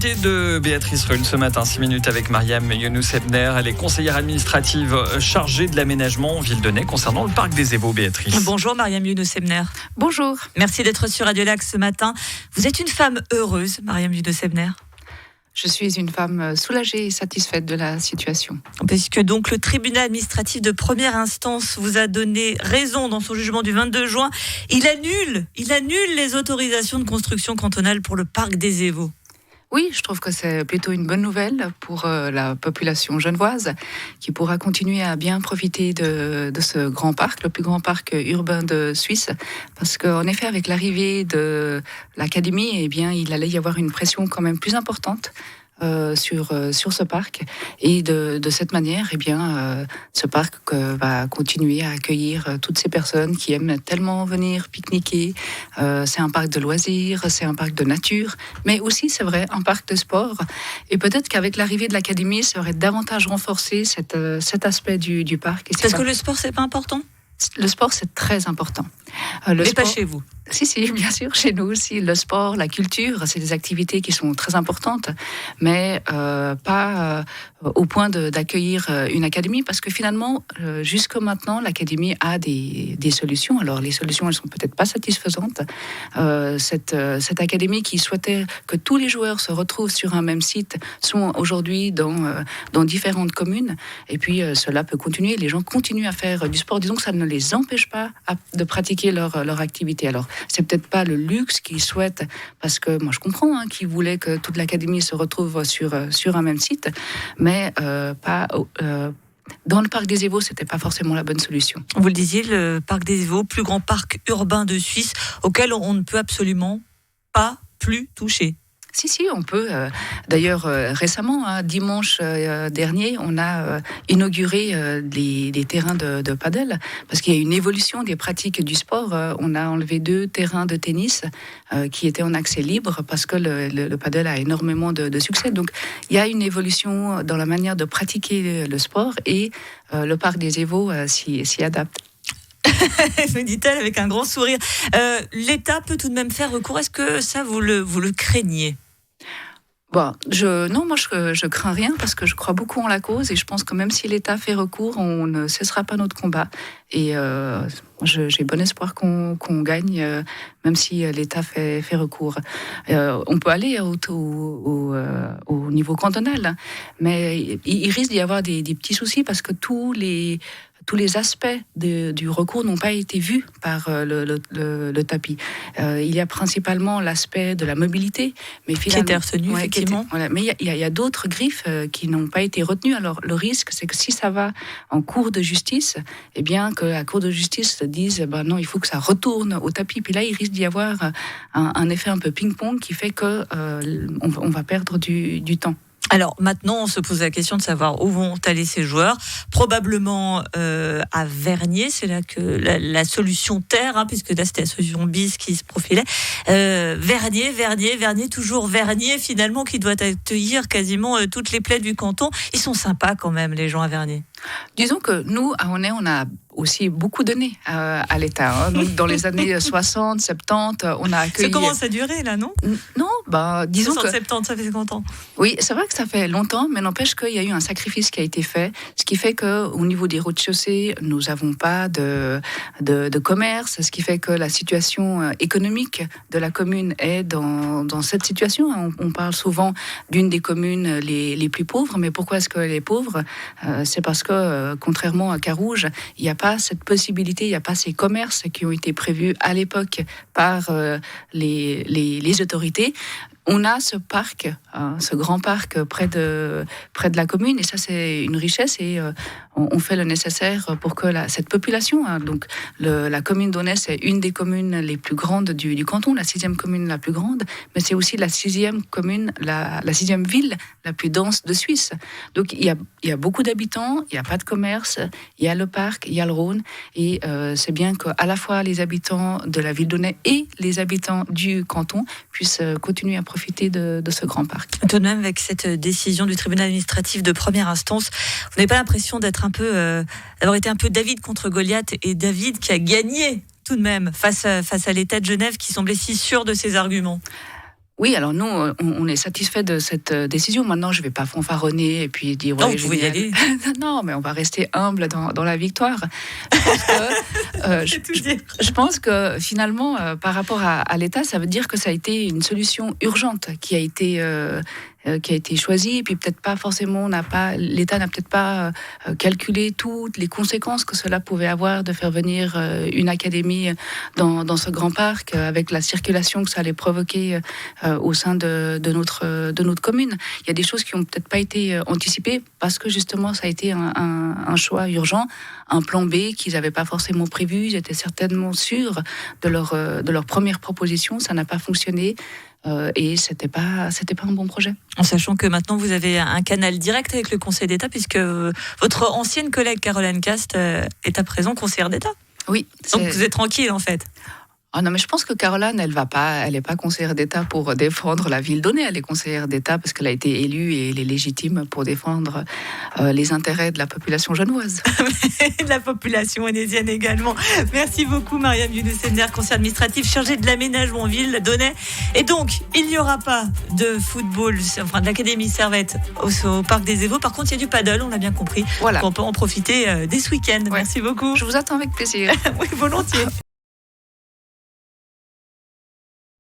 L'invité de Béatrice Rulle ce matin, 6 minutes avec Mariam Younous-Ebner. Elle est conseillère administrative chargée de l'aménagement en Ville-de-Nez concernant le parc des Évaux, Béatrice. Bonjour Mariam Younous-Ebner. Bonjour. Merci d'être sur Radio Lac ce matin. Vous êtes une femme heureuse, Mariam Younous-Ebner? Je suis une femme soulagée et satisfaite de la situation. Puisque donc le tribunal administratif de première instance vous a donné raison dans son jugement du 22 juin. Il annule les autorisations de construction cantonale pour le parc des Évaux. Oui, je trouve que c'est plutôt une bonne nouvelle pour la population genevoise qui pourra continuer à bien profiter de ce grand parc, le plus grand parc urbain de Suisse. Parce qu'en effet, avec l'arrivée de l'académie, eh bien, il allait y avoir une pression quand même plus importante sur ce parc, et de cette manière, eh bien, ce parc va continuer à accueillir toutes ces personnes qui aiment tellement venir pique-niquer. C'est un parc de loisirs, c'est un parc de nature, mais aussi, c'est vrai, un parc de sport. Et peut-être qu'avec l'arrivée de l'académie, ça aurait davantage renforcé cet aspect du parc. Parce que le sport, c'est pas important ? Le sport, c'est très important. Mais pas chez vous. Si, bien sûr, chez nous aussi. Le sport, la culture, c'est des activités qui sont très importantes, mais pas au point d'accueillir une académie, parce que finalement, jusqu'à maintenant, l'académie a des solutions. Alors, les solutions, elles sont peut-être pas satisfaisantes. Cette académie qui souhaitait que tous les joueurs se retrouvent sur un même site sont aujourd'hui dans différentes communes, et puis cela peut continuer. Les gens continuent à faire du sport. Disons que ça ne les empêche pas de pratiquer leur activité. Alors, c'est peut-être pas le luxe qu'ils souhaitent, parce que moi je comprends qu'ils voulaient que toute l'académie se retrouve sur un même site, mais pas dans le parc des Évaux, c'était pas forcément la bonne solution. Vous le disiez, le parc des Évaux, plus grand parc urbain de Suisse, auquel on ne peut absolument pas plus toucher. Si, on peut. D'ailleurs, récemment, dimanche dernier, on a inauguré les terrains de padel, parce qu'il y a une évolution des pratiques du sport. On a enlevé 2 terrains de tennis qui étaient en accès libre, parce que le padel a énormément de succès. Donc, il y a une évolution dans la manière de pratiquer le sport, et le parc des Évaux s'y adapte. Me dit-elle avec un grand sourire. L'État peut tout de même faire recours. Est-ce que ça, vous le craignez ? Bon, moi je crains rien, parce que je crois beaucoup en la cause, et je pense que même si l'État fait recours, on ne cessera pas notre combat. Et j'ai bon espoir qu'on gagne, même si l'État fait recours. On peut aller au niveau cantonal, mais il risque d'y avoir des petits soucis, parce que tous les aspects du recours n'ont pas été vus par le tapis. Il y a principalement l'aspect de la mobilité, mais finalement, qui était retenu, effectivement. Voilà, mais il y a d'autres griffes qui n'ont pas été retenues. Alors le risque, c'est que si ça va en cour de justice, eh bien que la cour de justice dise non, il faut que ça retourne au tapis. Puis là, il risque d'y avoir un effet un peu ping-pong qui fait que on va perdre du temps. Alors maintenant, on se pose la question de savoir où vont aller ces joueurs. Probablement à Vernier, c'est là que la solution terre, puisque là c'était la solution bis qui se profilait. Vernier, toujours Vernier finalement, qui doit accueillir quasiment toutes les plaies du canton. Ils sont sympas quand même, les gens à Vernier. Disons que nous, à Honnay, on a aussi beaucoup donné à l'État. Donc, dans les années 60, 70, on a accueilli... Ça commence à durer, là, non ? Non, disons 60, que... 70, ça fait 50 ans. Oui, c'est vrai que ça fait longtemps, mais n'empêche qu'il y a eu un sacrifice qui a été fait, ce qui fait qu'au niveau des rez-de-chaussée, nous n'avons pas de commerce, ce qui fait que la situation économique de la commune est dans cette situation. On parle souvent d'une des communes les plus pauvres, mais pourquoi est-ce qu'elle est pauvre ? C'est parce que, contrairement à Carouge, il n'y a pas cette possibilité, il n'y a pas ces commerces qui ont été prévus à l'époque par les autorités. On a ce parc, ce grand parc près de la commune, et ça c'est une richesse, et on fait le nécessaire pour que cette population, donc la commune d'Honnay, c'est une des communes les plus grandes du canton, la 6e commune la plus grande, mais c'est aussi la 6e commune, la 6e ville la plus dense de Suisse. Donc il y a beaucoup d'habitants, il n'y a pas de commerce, il y a le parc, il y a le Rhône, et c'est bien qu'à la fois les habitants de la ville d'Honnay et les habitants du canton puissent continuer à profiter de ce grand parc. Tout de même, avec cette décision du tribunal administratif de première instance, vous n'avez pas l'impression d'avoir été un peu David contre Goliath, et David qui a gagné tout de même face à l'État de Genève qui semblait si sûr de ses arguments? Oui, alors nous, on est satisfait de cette décision. Maintenant, je ne vais pas fanfaronner et puis dire... Non, ouais, vous pouvez y aller. Non, mais on va rester humble dans la victoire. Je pense que finalement, par rapport à l'État, ça veut dire que ça a été une solution urgente qui a été choisie. Et puis peut-être pas forcément, l'État n'a peut-être pas calculé toutes les conséquences que cela pouvait avoir de faire venir une académie dans ce grand parc, avec la circulation que ça allait provoquer au sein de notre commune. Il y a des choses qui n'ont peut-être pas été anticipées parce que justement ça a été un choix urgent, un plan B qu'ils n'avaient pas forcément prévu. Ils étaient certainement sûrs de leur première proposition. Ça n'a pas fonctionné. Et c'était pas un bon projet. En sachant que maintenant vous avez un canal direct avec le Conseil d'État, puisque votre ancienne collègue Caroline Cast est à présent conseillère d'État. Oui. Donc vous êtes tranquille en fait. Oh non, mais je pense que Caroline, elle n'est pas conseillère d'État pour défendre la ville d'Aunay. Elle est conseillère d'État parce qu'elle a été élue et elle est légitime pour défendre les intérêts de la population genevoise. De la population onaysienne également. Merci beaucoup, Mariam Younous-Ebner, conseillère administrative chargée de l'aménagement en ville d'Aunay. Et donc, il n'y aura pas de football, enfin de l'Académie Servette au Parc des Évaux. Par contre, il y a du paddle, on l'a bien compris. Voilà. On peut en profiter dès ce week-end. Ouais. Merci beaucoup. Je vous attends avec plaisir. Oui, volontiers.